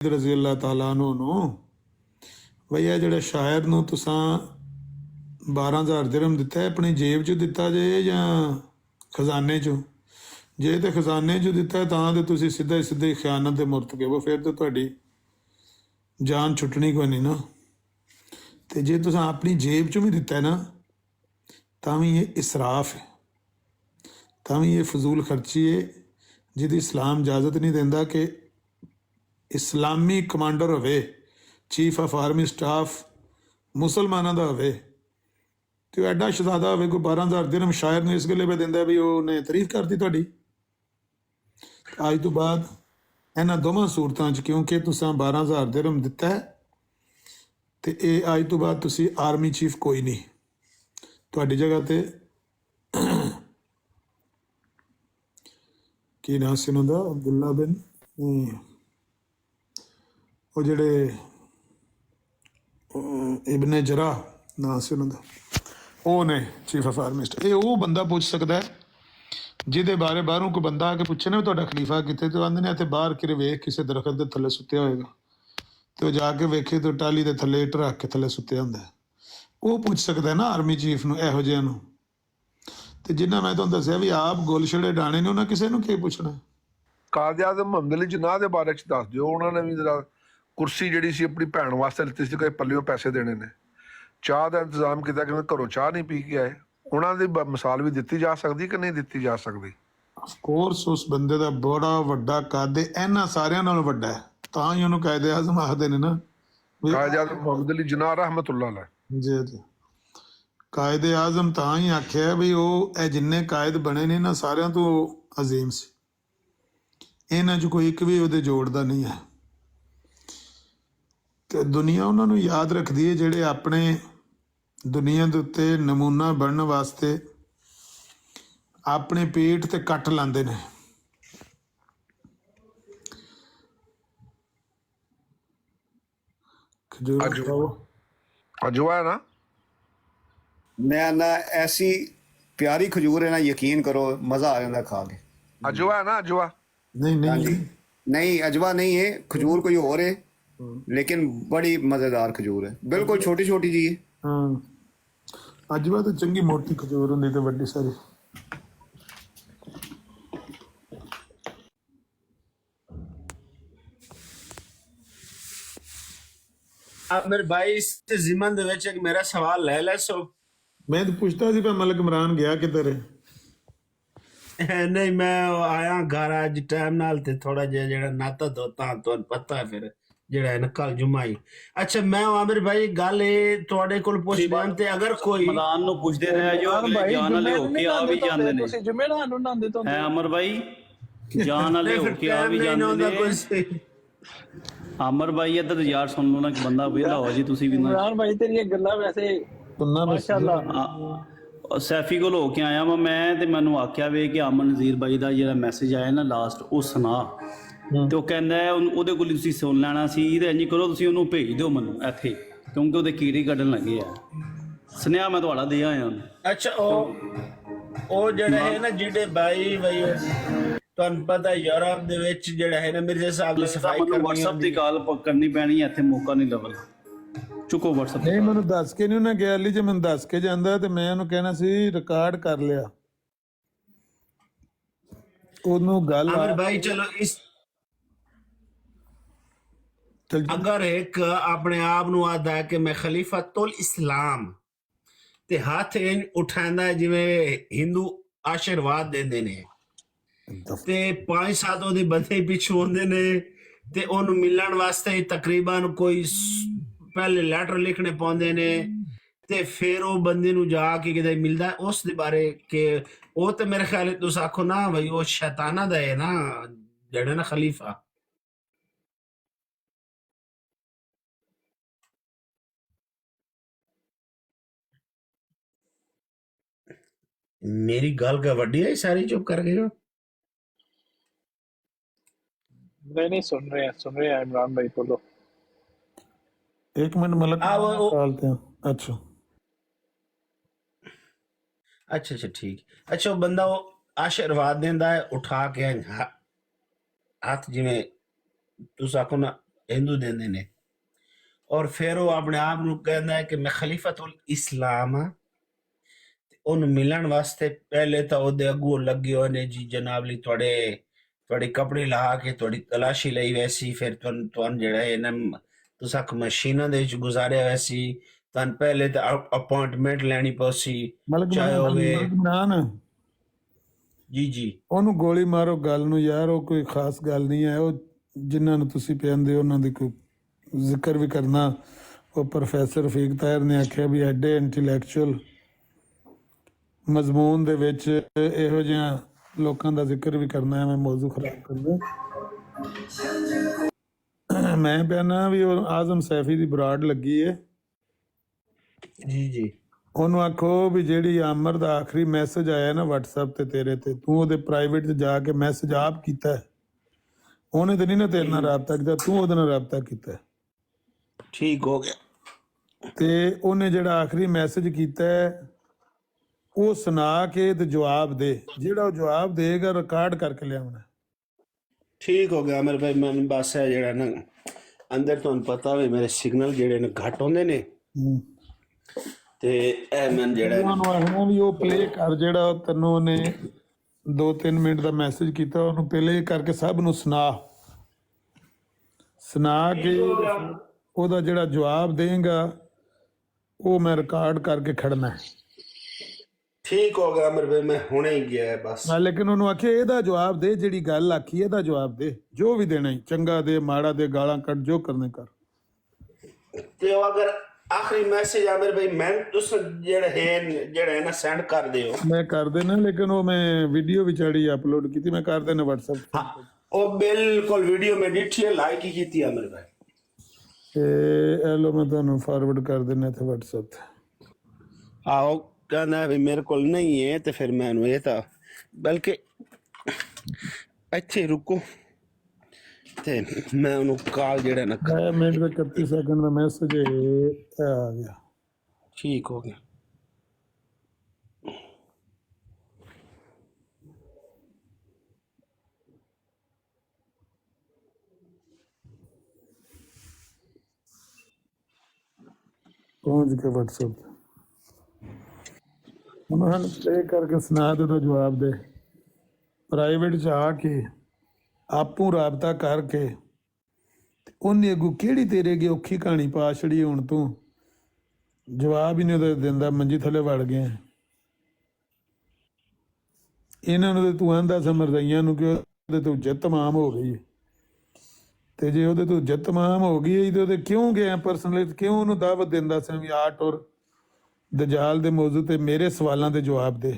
रजी अल्लाह तआला अन्हु ਨੂੰ ਬਈ ਇਹ ਜਿਹੜਾ ਸ਼ਾਇਰ ਨੂੰ ਤੁਸੀਂ 12000 ਦਿਰਹਮ ਦਿੱਤਾ ਹੈ ਆਪਣੀ ਜੇਬ 'ਚ ਦਿੱਤਾ ਜੇ ਜਾਂ ਖਜ਼ਾਨੇ 'ਚੋਂ? ਜੇ ਤੇ ਖਜ਼ਾਨੇ 'ਚੋਂ ਦਿੱਤਾ ਤਾਂ ਤੇ ਤੁਸੀਂ ਸਿੱਧਾ ਹੀ ਖਿਆਨਤ ਦੇ ਮੁਰਤਕਿਬ ਹੋ, ਫਿਰ ਤਾਂ ਤੁਹਾਡੀ ਜਾਨ ਛੁੱਟਣੀ ਕੋਈ ਨਹੀਂ ਨਾ। ਤੇ ਜੇ ਤੁਸੀਂ ਆਪਣੀ ਜੇਬ 'ਚੋਂ ਵੀ ਦਿੱਤਾ ਨਾ ਤਾਂ ਵੀ ਇਹ ਇਸਰਾਫ ਹੈ, ਤਾਂ ਵੀ ਇਹ ਫਜ਼ੂਲ ਖਰਚੀ ਹੈ ਜਿਹਦੀ ਇਸਲਾਮ ਇਜਾਜ਼ਤ ਨਹੀਂ ਦਿੰਦਾ ਕਿ ਇਸਲਾਮੀ ਕਮਾਂਡਰ ਹੋਵੇ, ਚੀਫ ਆਫ ਆਰਮੀ ਸਟਾਫ ਮੁਸਲਮਾਨਾਂ ਦਾ ਹੋਵੇ ਤੇ ਉਹ ਐਡਾ ਸ਼ਹਜ਼ਾਦਾ ਹੋਵੇ ਕੋਈ 12000 ਦਿਰਹਮ ਸ਼ਾਇਰ ਨੂੰ ਇਸ ਗੱਲੇ 'ਤੇ ਦਿੰਦਾ ਵੀ ਉਹਨੇ ਤਾਰੀਫ ਕਰਤੀ ਤੁਹਾਡੀ। ਅੱਜ ਤੋਂ ਬਾਅਦ ਇਹਨਾਂ ਦੋਵਾਂ ਸੂਰਤਾਂ 'ਚ ਕਿਉਂਕਿ ਤੁਸੀਂ 12000 ਦਿਰਹਮ ਦਿੱਤਾ ਹੈ ਤੇ ਇਹ ਅੱਜ ਤੋਂ ਬਾਅਦ ਤੁਸੀਂ ਆਰਮੀ ਚੀਫ ਕੋਈ ਨਹੀਂ, ਤੁਹਾਡੀ ਜਗ੍ਹਾ ਤੇ ਕੀ ਨਾਂ ਸੀ ਉਹਨਾਂ ਦਾ, ਅਬਦੁੱਲਾ ਬਿਨ ਉਹ ਜਿਹੜੇ ਇਬਨ ਜਰਾਹ ਨਾਂ ਸੀ ਉਹਨਾਂ ਦਾ, ਉਹ ਨੇ ਚੀਫ ਆਫ ਆਰਮੀ ਸਟਾਫ। ਇਹ ਉਹ ਬੰਦਾ ਪੁੱਛ ਸਕਦਾ ਜਿਹਦੇ ਬਾਰੇ ਬਾਹਰੋਂ ਕੋਈ ਬੰਦਾ ਆ ਕੇ ਪੁੱਛੇ ਨਾ ਤੁਹਾਡਾ ਖਲੀਫਾ ਕਿੱਥੇ, ਤੇ ਆਂਦੇ ਨੇ ਇੱਥੇ ਬਾਹਰ ਕਿਰੇ ਵੇਖ ਕਿਸੇ ਦਰਖਤ ਦੇ ਥੱਲੇ ਸੁੱਤਿਆ ਹੋਏਗਾ, ਤੇ ਉਹ ਜਾ ਕੇ ਵੇਖੇ ਤੇ ਟਾਲੀ ਦੇ ਥੱਲੇ ਇੱਟ ਰੱਖ ਕੇ ਥੱਲੇ ਸੁੱਤਿਆ ਹੁੰਦਾ। ਉਹ ਪੁੱਛ ਸਕਦਾ ਨਾ ਆਰਮੀ ਚੀਫ ਨੂੰ, ਇਹੋ ਜਿਹਿਆਂ ਨੂੰ। ਤੇ ਜਿੰਨਾ ਮੈਂ ਤੁਹਾਨੂੰ ਦੱਸਿਆ ਵੀ ਆਪ ਗੁਲਛੜੇ ਡਾਣੇ ਨੇ, ਉਹਨਾਂ ਕਿਸੇ ਨੂੰ ਕੀ ਪੁੱਛਣਾ। ਕਾਇਦ-ਏ-ਆਜ਼ਮ ਮੁਹੰਮਦ ਅਲੀ ਜਿਨਾਹ ਦੇ ਬਾਰੇ 'ਚ ਦੱਸ ਦਿਓ। ਉਹਨਾਂ ਨੇ ਵੀ ਜਰਾ ਕੁਰਸੀ ਜਿਹੜੀ ਸੀ ਆਪਣੀ ਭੈਣ ਵਾਸਤੇ ਲਿੱਤੀ ਸੀ, ਕੋਈ ਪੱਲਿਓਂ ਪੈਸੇ ਦੇਣੇ ਨੇ, ਚਾਹ ਦਾ ਇੰਤਜ਼ਾਮ ਕੀਤਾ ਕਿ ਘਰੋਂ ਚਾਹ ਨਹੀਂ ਪੀ ਕੇ ਆਏ। ਉਹਨਾਂ ਦੀ ਮਿਸਾਲ ਵੀ ਦਿੱਤੀ ਜਾ ਸਕਦੀ ਕਿ ਨਹੀਂ ਦਿੱਤੀ ਜਾ ਸਕਦੀ? ਅਫਕੋਰਸ ਉਸ ਬੰਦੇ ਦਾ ਬੜਾ ਵੱਡਾ ਕੱਦ ਇਹਨਾਂ ਸਾਰਿਆਂ ਨਾਲੋਂ ਵੱਡਾ ਹੈ, ਤਾਂ ਹੀ ਉਹਨੂੰ ਕਾਇਦ-ਏ-ਆਜ਼ਮ ਆਖਦੇ ਨੇ ਨਾ। ਕਾਇਦ-ਏ-ਆਜ਼ਮ ਮੁਹੰਮਦ ਅਲੀ ਜਿਨਾਹ ਰਹਿਮਤੁल्लाह ਅਲੈਹ। ਜੀ ਜੀ, ਕਾਇਦ-ਏ-ਆਜ਼ਮ ਤਾਂ ਹੀ ਆਖਿਆ ਵੀ ਉਹ ਇਹ ਜਿੰਨੇ ਕਾਇਦ ਬਣੇ ਨੇ ਇਹਨਾਂ ਸਾਰਿਆਂ ਤੋਂ ਅਜ਼ੀਮ ਸੀ, ਇਹਨਾਂ 'ਚ ਕੋਈ ਇੱਕ ਵੀ ਉਹਦੇ ਜੋੜ ਦਾ ਨਹੀਂ ਹੈ। ਤੇ ਦੁਨੀਆ ਉਹਨਾਂ ਨੂੰ ਯਾਦ ਰੱਖਦੀ ਹੈ ਜਿਹੜੇ ਆਪਣੇ ਦੁਨੀਆ ਦੇ ਉੱਤੇ ਨਮੂਨਾ ਬਣਨ ਵਾਸਤੇ ਆਪਣੇ ਪੇਟ ਤੇ ਕੱਟ ਲਾਉਂਦੇ ਨੇ। ਅਜਵਾ ਹੈ ਨਾ, ਮੈਂ ਨਾ ਐਸੀ ਪਿਆਰੀ ਖਜੂਰ ਹੈ ਨਾ, ਯਕੀਨ ਕਰੋ ਮਜ਼ਾ ਆ ਜਾਂਦਾ ਖਾ ਕੇ। ਅਜਵਾ ਹੈ ਨਾ, ਅਜਵਾ ਨਹੀਂ ਨਹੀਂ नहीं अजवा नहीं है, खजूर कोई और है, लेकिन बड़ी मजेदार खजूर है, बिल्कुल छोटी छोटी जी है। हाँ अजवा तो चंगी मोटी खजूर होंदी ते वड्डी सारी। आमिर भाई इस जिमन दे विच एक मेरा सवाल ले ले सो। मैं तो पूछता सी पर मलिक इमरान गया किधर है? नहीं मैं आया घर अज टाइम नाल ते थोड़ा जिहा जेहड़ा नाता धोता तुहानू पता है फिर जेहड़ा है ना कल जुम्मा ही। अच्छा मैं आमिर भाई गल ए तुहाडे कोल पुछ लें ते अगर कोई ਮਲਾਨ ਨੂੰ ਪੁੱਛਦੇ ਰਹੇ ਜੋ ਅਗਲੇ ਜਾਨ ਵਾਲੇ ਹੋ ਕੇ ਆ ਵੀ ਜਾਂਦੇ ਨੇ। ਤੁਸੀਂ ਜ਼ਿੰਮੇਵਾਰ ਨੂੰ ਨਾਂਦੇ ਤੋਂ ਹੈ ਅਮਰ ਭਾਈ, ਜਾਨ ਵਾਲੇ ਹੋ ਕੇ ਆ ਵੀ ਜਾਂਦੇ ਨੇ। ਅਮਰ ਭਾਈ ਇੱਧਰ ਯਾਰ ਸੁਣ ਲਓ ਨਾ, ਕਿ ਬੰਦਾ ਵਿਹਲਾ ਹੋ ਜੀ ਤੁਸੀਂ ਵੀ ਨਾ। ਇਮਰਾਨ ਭਾਈ ਤੇਰੀਆਂ ਗੱਲਾਂ ਵੈਸੇ ਮਾਸ਼ਾਅੱਲਾ। ਸੈਫੀ ਕੋਲ ਹੋ ਕੇ ਆਇਆ ਵਾ ਮੈਂ, ਤੇ ਮੈਨੂੰ ਆਖਿਆ ਵੇ ਕਿ ਅਮਨ ਨਜ਼ੀਰ ਭਾਈ ਦਾ ਜਿਹੜਾ ਮੈਸੇਜ ਆਇਆ ਨਾ ਲਾਸਟ ਉਹ ਸੁਣਾ, ਤੇ ਉਹ ਕਹਿੰਦਾ ਉਹਦੇ ਕੋਲ ਤੁਸੀਂ ਸੁਣ ਲੈਣਾ ਸੀ, ਤੇ ਇੰਝ ਕਰੋ ਤੁਸੀਂ ਉਹਨੂੰ ਭੇਜ ਦਿਓ ਮੈਨੂੰ ਇੱਥੇ, ਕਿਉਂਕਿ ਉਹਦੇ ਕੀੜੇ ਕੱਢਣ ਲੱਗੇ ਆ। ਸੁਨੇਹਾ ਮੈਂ ਤੁਹਾਡਾ ਦੇ ਆਇਆ ਉਹਨੂੰ। अच्छा ਉਹ ਜਿਹੜਾ ਹੈ ਨਾ ਜਿਹੜੇ ਬਾਈ ਬਈ ਤੁਹਾਨੂੰ ਪਤਾ ਯੂਰਪ ਦੇ ਵਿੱਚ ਜਿਹੜਾ ਹੈ ਨਾ ਮਿਰਜ਼ਾ ਸਾਹਿਬ ਦੀ ਸਫਾਈ ਕਰਨੀ WhatsApp ਦੀ ਕਾਲ ਕਰਨੀ ਪੈਣੀ ਹੈ, ਇੱਥੇ ਮੌਕਾ ਨਹੀਂ ਲੱਭਣਾ। ਚੁੱਕੋ WhatsApp ਨਹੀਂ ਮੈਨੂੰ ਦੱਸ ਕੇ ਨਹੀਂ ਉਹਨੇ ਗਿਆ ਲਈ, ਜੇ ਮੈਨੂੰ ਦੱਸ ਕੇ ਜਾਂਦਾ ਤੇ ਮੈਂ ਉਹਨੂੰ ਕਹਿਣਾ ਸੀ ਰਿਕਾਰਡ ਕਰ ਲਿਆ ਉਹਨੂੰ ਗੱਲ। आमिर भाई चलो इस अगर एक अपने आप ਨੂੰ ਆਦਾ ਹੈ ਕਿ ਮੈਂ ਖਲੀਫਤੁਲ ਇਸਲਾਮ ਤੇ ਹੱਥ ਇੰਝ ਉਠਾਉਂਦਾ ਜਿਵੇਂ ਹਿੰਦੂ ਆਸ਼ੀਰਵਾਦ ਦਿੰਦੇ ਨੇ, ਤੇ 5-7 ਉਹਦੇ ਬੰਦੇ ਪਿੱਛੋਂ ਹੁੰਦੇ ਨੇ ਤੇ ਉਹਨੂੰ ਮਿਲਣ ਵਾਸਤੇ ਤਕਰੀਬਨ ਕੋਈ ਪਹਿਲੇ ਲੈਟਰ ਲਿਖਣੇ ਪਾਉਂਦੇ ਨੇ, ਤੇ ਫਿਰ ਉਹ ਬੰਦੇ ਨੂੰ ਜਾ ਕੇ ਕਿਤੇ ਮਿਲਦਾ ਉਸ ਦੇ ਬਾਰੇ ਕਿ ਉਹ ਤੇ ਮੇਰੇ ਖਿਆਲ ਤੁਸੀਂ ਆਖੋ ਨਾ ਬਈ ਉਹ ਸ਼ੈਤਾਨਾਂ ਦਾ ਹੈ ਨਾ ਜਿਹੜਾ ਨਾ ਖਲੀਫਾ। मेरी गल का वड्डी है सारी चुप कर गए हो। नहीं सुन रहे हैं इमरान भाई बोलो। एक मिनट मलिक डालते हैं। अच्छा अच्छा ठीक। अच्छा वो बंदा वो आशीर्वाद देंदा है उठा के हाथ जिवें तुस आखो ना ਹਿੰਦੂ ਦਿੰਦੇ ਨੇ। ਔਰ ਫਿਰ ਉਹ ਆਪਣੇ ਆਪ ਨੂੰ ਕਹਿੰਦਾ ਹੈ ਕਿ ਮੈਂ ਖਲੀਫਤੁਲ ਇਸਲਾਮ ਹਾਂ। ਤੇ ਉਹਨੂੰ ਮਿਲਣ ਵਾਸਤੇ ਪਹਿਲੇ ਤਾਂ ਉਹਦੇ ਅੱਗੋਂ ਲੱਗੇ ਹੋਏ ਨੇ ਜੀ ਜਨਾਬ ਲਈ ਤੁਹਾਡੇ ਕੱਪੜੇ ਲਾ ਕੇ ਤੁਹਾਡੀ ਤਲਾਸ਼ੀ ਲਈ ਵੈਸੀ, ਫਿਰ ਤੁਹਾਨੂੰ ਜਿਹੜਾ ਇਹਨਾਂ ਤੁਸੀਂ ਮਸ਼ੀਨਾਂ ਦੇ ਵਿੱਚ ਗੁਜ਼ਾਰਿਆ ਵੈਸੀ, ਤੁਹਾਨੂੰ ਪਹਿਲੇ ਤਾਂ ਅਪਾਇੰਟਮੈਂਟ ਲੈਣੀ ਪਊਸੀ, ਚਾਹੇ ਹੋਵੇ ਮਲਕ ਜੀ ਉਹਨੂੰ ਗੋਲੀ ਮਾਰੋ ਗੱਲ ਨੂੰ ਯਾਰ, ਉਹ ਕੋਈ ਖਾਸ ਗੱਲ ਨਹੀਂ ਹੈ। ਉਹ ਜਿਨ੍ਹਾਂ ਨੂੰ ਤੁਸੀਂ ਪਿਆਉਂਦੇ ਹੋ ਉਹਨਾਂ ਦੀ ਕੋਈ ਜ਼ਿਕਰ ਵੀ ਕਰਨਾ। ਉਹ ਪ੍ਰੋਫੈਸਰ ਰਫੀਕ ਤਾਹਿਰ ਨੇ ਆਖਿਆ ਵੀ ਐਡੇ ਇੰਟੈਲੈਕਚੁਅਲ ਮਜ਼ਮੂਨ ਦੇ ਵਿੱਚ ਇਹੋ ਜਿਹਾ ਲੋਕਾਂ ਦਾ ਜ਼ਿਕਰ ਵੀ ਕਰਨਾ ਐਵੇਂ ਮੌਜੂ ਖਰਾਬ ਕਰਨਾ। ਮੈਂ ਪਿਆਨਾ ਵੀ ਉਹ ਆਜ਼ਮ ਸੈਫੀ ਦੀ ਬਰਾੜ ਲੱਗੀ ਹੈ ਜੀ ਉਹਨੂੰ ਆਖੋ ਵੀ ਜਿਹੜੀ ਆਮਰ ਦਾ ਆਖਰੀ ਮੈਸੇਜ ਆਇਆ ਨਾ WhatsApp ਤੇ ਤੇਰੇ ਤੇ, ਤੂੰ ਉਹਦੇ ਪ੍ਰਾਈਵੇਟ 'ਚ ਜਾ ਕੇ ਮੈਸੇਜ ਆਪ ਕੀਤਾ ਹੈ। ਉਹਨੇ ਤੇ ਨਹੀਂ ਨਾ ਤੇਰੇ ਨਾਲ ਰਾਬਤਾ ਕੀਤਾ, ਤੂੰ ਉਹਦੇ ਨਾਲ ਰਾਬਤਾ ਕੀਤਾ ਹੈ। ਠੀਕ ਹੋ ਗਿਆ। ਤੇ ਉਹਨੇ ਜਿਹੜਾ ਆਖਰੀ ਮੈਸੇਜ ਕੀਤਾ ਹੈ ਉਹ ਸੁਣਾ ਕੇ ਤੇ ਜਵਾਬ ਦੇ, ਜਿਹੜਾ ਉਹ ਜਵਾਬ ਦੇਗਾ ਰਿਕਾਰਡ ਕਰਕੇ ਲਿਆਉਣਾ। ਠੀਕ ਹੋ ਗਿਆ ਮੇਰੇ ਭਾਈ। ਮੈਨੂੰ ਬਸ ਹੈ ਜਿਹੜਾ ਨਾ ਅੰਦਰ ਤੁਹਾਨੂੰ ਪਤਾ ਵੀ ਮੇਰੇ ਸਿਗਨਲ ਜਿਹੜੇ ਨੇ ਘੱਟ ਹੁੰਦੇ ਨੇ, ਤੇ ਇਹ ਮੈਂ ਜਿਹੜਾ ਉਹਨੂੰ ਆਖਣਾ ਵੀ ਉਹ ਪਲੇ ਕਰ, ਜਿਹੜਾ ਤੈਨੂੰ ਉਹਨੇ 2-3 ਮਿੰਟ ਦਾ ਮੈਸੇਜ ਕੀਤਾ ਉਹਨੂੰ ਪਲੇ ਕਰਕੇ ਸਭ ਨੂੰ ਸੁਣਾ ਕੇ ਉਹਦਾ ਜਿਹੜਾ ਜਵਾਬ ਦੇਗਾ ਉਹ ਮੈਂ ਰਿਕਾਰਡ ਕਰਕੇ ਖੜਨਾ ਹੈ। ਠੀਕ ਹੋ ਗਿਆ ਮੇਰੇ ਭਾਈ, ਮੈਂ ਹੁਣੇ ਹੀ ਗਿਆ ਬਸ। ਲੇਕਿਨ ਉਹਨੂੰ ਆਖਿਆ ਇਹਦਾ ਜਵਾਬ ਦੇ, ਜਿਹੜੀ ਗੱਲ ਆਖੀ ਇਹਦਾ ਜਵਾਬ ਦੇ, ਜੋ ਵੀ ਦੇਣਾ ਹੀ, ਚੰਗਾ ਦੇ ਮਾੜਾ ਦੇ, ਗਾਲਾਂ ਕੱਢ, ਜੋ ਕਰਨੇ ਕਰ। ਤੇ ਉਹ ਅਗਰ ਆਖਰੀ ਮੈਸੇਜ ਆ ਮੇਰੇ ਭਾਈ ਮੈਂ ਤੁਸੀਂ ਜਿਹੜਾ ਹੈ ਨਾ ਸੈਂਡ ਕਰ ਦਿਓ। ਮੈਂ ਕਰ ਦੇਣਾ, ਲੇਕਿਨ ਉਹ ਮੈਂ ਵੀਡੀਓ ਵੀ ਚੜੀ ਅਪਲੋਡ ਕੀਤੀ, ਮੈਂ ਕਰ ਦੇਣਾ WhatsApp ਤੇ। ਹਾਂ ਉਹ ਬਿਲਕੁਲ ਵੀਡੀਓ ਮੈਂ ਡਿਟੇਲ ਲਾਈਕ ਹੀ ਕੀਤੀ ਆ ਮੇਰੇ ਭਾਈ। ਤੇ ਇਹ ਲੋ ਮੈਂ ਤੁਹਾਨੂੰ ਫਾਰਵਰਡ ਕਰ ਦੇਣਾ ਇੱਥੇ WhatsApp ਤੇ। ਆਓ ਕਹਿੰਦਾ ਵੀ ਮੇਰੇ ਕੋਲ ਨਹੀਂ ਹੈ, ਤੇ ਫਿਰ ਮੈਨੂੰ ਇਹ ਤਾਂ ਬਲਕਿ ਇੱਥੇ ਰੁਕੋ ਤੇ ਮੈਂ ਉਹਨੂੰ ਕਾਲ ਜਿਹੜਾ ਨਾ 1 ਮਿੰਟ ਤੇ 31 ਸੈਕਿੰਡ ਦਾ ਮੈਸੇਜ ਆ ਗਿਆ। ਠੀਕ ਹੋ ਗਿਆ। ਪਹੁੰਚ ਕੇ WhatsApp ਤੇ ਉਹਨਾਂ ਨੂੰ ਪਲੇ ਕਰਕੇ ਸੁਣਾ ਦੇ, ਉਹਦਾ ਜਵਾਬ ਦੇ। ਪ੍ਰਾਈਵੇਟ 'ਚ ਆ ਕੇ ਆਪੂ ਰਾਬਤਾ ਕਰਕੇ ਉਹਨੇ ਅੱਗੋਂ ਕਿਹੜੀ ਤੇਰੇ ਅੱਗੇ ਔਖੀ ਕਹਾਣੀ ਪਾ ਛੜੀ, ਹੁਣ ਤੂੰ ਜਵਾਬ ਹੀ ਨਹੀਂ ਉਹਦਾ ਦਿੰਦਾ, ਮੰਜੀ ਥੱਲੇ ਵੜ ਗਿਆ। ਇਹਨਾਂ ਨੂੰ ਤੇ ਤੂੰ ਆਂਦਾ ਸਮਰਦਾਈਆਂ ਨੂੰ ਕਿ ਉਹਦੇ ਤੋਂ ਇੱਜ਼ਤ ਤਮਾਮ ਹੋ ਗਈ ਹੈ, ਤੇ ਜੇ ਉਹਦੇ ਤੋਂ ਇੱਜ਼ਤ ਤਮਾਮ ਹੋ ਗਈ ਹੈ ਤੇ ਉਹਦੇ ਕਿਉਂ ਗਿਆ ਪਰਸਨਲੀ, ਕਿਉਂ ਉਹਨੂੰ ਦਾਵਤ ਦਿੰਦਾ ਸੀ ਵੀ ਆ ਟੁਰ ਦਜਾਲ ਦੇ ਮੌਜੂ ਤੇ ਮੇਰੇ ਸਵਾਲਾਂ ਦੇ ਜਵਾਬ ਦੇ।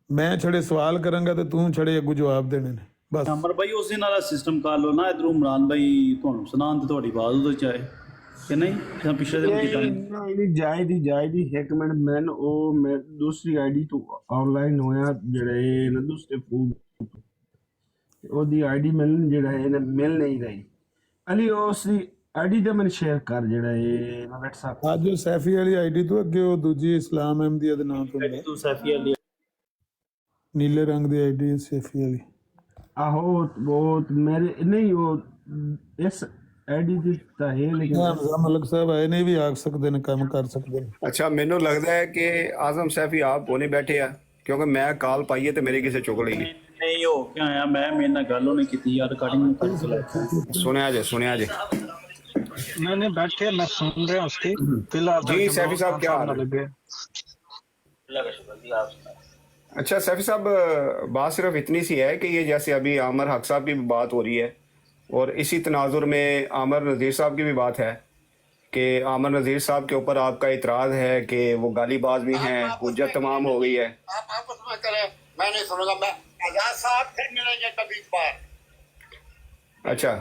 ਮੈਂ ਛੜੇ ਸਵਾਲ ਕਰਾਂਗਾ ਤੇ ਤੂੰ ਛੜੇ ਅੱਗੋਂ ਜਵਾਬ ਦੇਣੇ ਨੇ ਬਸ। ਅਮਰ ਭਾਈ ਉਸ ਦਿਨ ਵਾਲਾ ਸਿਸਟਮ ਕਰ ਲਓ ਨਾ, ਇਧਰੋਂ ਇਮਰਾਨ ਭਾਈ ਤੁਹਾਨੂੰ ਸੁਣਾਉਣ ਤੇ ਤੁਹਾਡੀ ਆਵਾਜ਼ ਉਹਦੇ ਚ ਆਏ ਕਿ ਨਹੀਂ, ਜਾਂ ਪਿਛਲੇ ਦਿਨ ਕੀਤਾ ਨਹੀਂ ਜਾਇਦੀ ਇੱਕ ਮਿੰਟ ਮੈਂ ਦੂਸਰੀ ਆਈਡੀ ਤੋਂ ਆਨਲਾਈਨ ਹੋਇਆ ਜਿਹੜਾ ਇਹ ਨਾ ਦੂਸਰੇ ਫੋਨ ਉਹਦੀ ਆਈਡੀ ਮੈਨੂੰ ਜਿਹੜਾ ਹੈ ਮਿਲ ਨਹੀਂ ਰਹੀ। ਅਲੀ ਉਸ ਦੀ ਆਈਡੀ ਤੇ ਮੈਨੂੰ ਸ਼ੇਅਰ ਕਰ ਜਿਹੜਾ ਇਹ WhatsApp ਅੱਜ ਉਹ ਸੈਫੀ ਵਾਲੀ ਆਈਡੀ ਤੋਂ ਅੱਗੇ ਉਹ ਦੂਜੀ ਇਸਲਾਮ ਅਹਿਮਦੀਆ ਦੇ ਨਾਮ ਤੋਂ ਤੂੰ ਸੈਫੀ ਵਾਲੀ ਨੀਲੇ ਰੰਗ ਦੀ ਆਈਡੀ ਸੈਫੀ ਵਾਲੀ। ਆਹੋ ਉਹ ਮੇਰੇ ਨਹੀਂ ਉਹ ਇਸ ਆਈਡੀ ਦੀ ਤਾਂ ਹੈ ਲੇਕਿਨ ਮਲਕ ਸਾਹਿਬ ਆਏ ਨੇ ਵੀ ਆ ਸਕਦੇ ਨੇ, ਕੰਮ ਕਰ ਸਕਦੇ ਨੇ। ਅੱਛਾ, ਮੈਨੂੰ ਲੱਗਦਾ ਹੈ ਕਿ ਆਜ਼ਮ ਸੈਫੀ ਆਪ ਕੋਨੇ ਬੈਠੇ ਆ, ਕਿਉਂਕਿ ਮੈਂ ਕਾਲ ਪਾਈ ਹੈ ਤੇ ਮੇਰੇ ਕਿਸੇ ਚੁੱਕ ਲਈ ਨਹੀਂ ਹੋ ਕੇ ਆਇਆ ਮੈਂ, ਮੇਰੇ ਨਾਲ ਗੱਲ ਉਹਨੇ ਕੀਤੀ ਯਾਰ, ਰਿਕਾਰਡਿੰਗ ਕਰ ਲੈ। सुने जे मैंने बैठे मैं सुन रहा हूँ उसकी फिलहाल जी सैफी साहब क्या हाल है? लगे। अच्छा सैफी साहब, बात सिर्फ इतनी सी है कि ये जैसे अभी आमर हक साहब की भी बात हो रही है और इसी तनाजुर में आमर नज़ीर साहब की भी बात है कि आमर नज़ीर साहब के ऊपर आपका इतराज़ है कि वो गालीबाज भी हैं, हुज्जत तमाम हो गई है। आप आपस में करें, मैं नहीं सुनूंगा। मैं आजाद साहब फिर मिलेंगे कभी बार। अच्छा,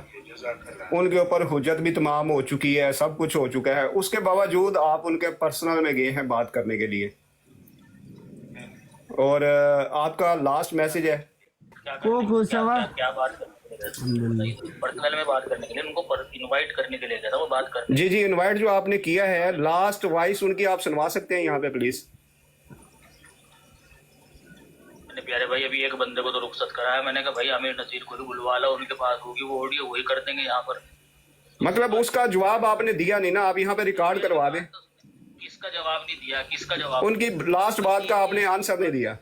उनके ऊपर हुज्जत भी तमाम हो चुकी है, सब कुछ हो चुका है, उसके बावजूद आप उनके पर्सनल में गए हैं बात करने के लिए, और आपका लास्ट मैसेज है क्या बात पर्सनल में बात करने के लिए उनको इनवाइट करने के लिए गया था, वो बात करने। जी जी, इनवाइट जो आपने किया है, लास्ट वॉइस उनकी आप सुनवा सकते हैं यहाँ पे प्लीज? मैंने प्यारे भाई अभी एक बंदे को तो रुखसत करा है मैंने कहा भाई आमिर नजीर को भी बुलवा लो, उनके पास होगी वो ऑडियो, वही कर देंगे यहाँ पर। मतलब उसका जवाब आपने दिया नहीं ना, आप यहाँ पे रिकॉर्ड करवा दें। किसका जवाब नहीं दिया, किसका जवाब? उनकी लास्ट बात का आपने आंसर नहीं दिया।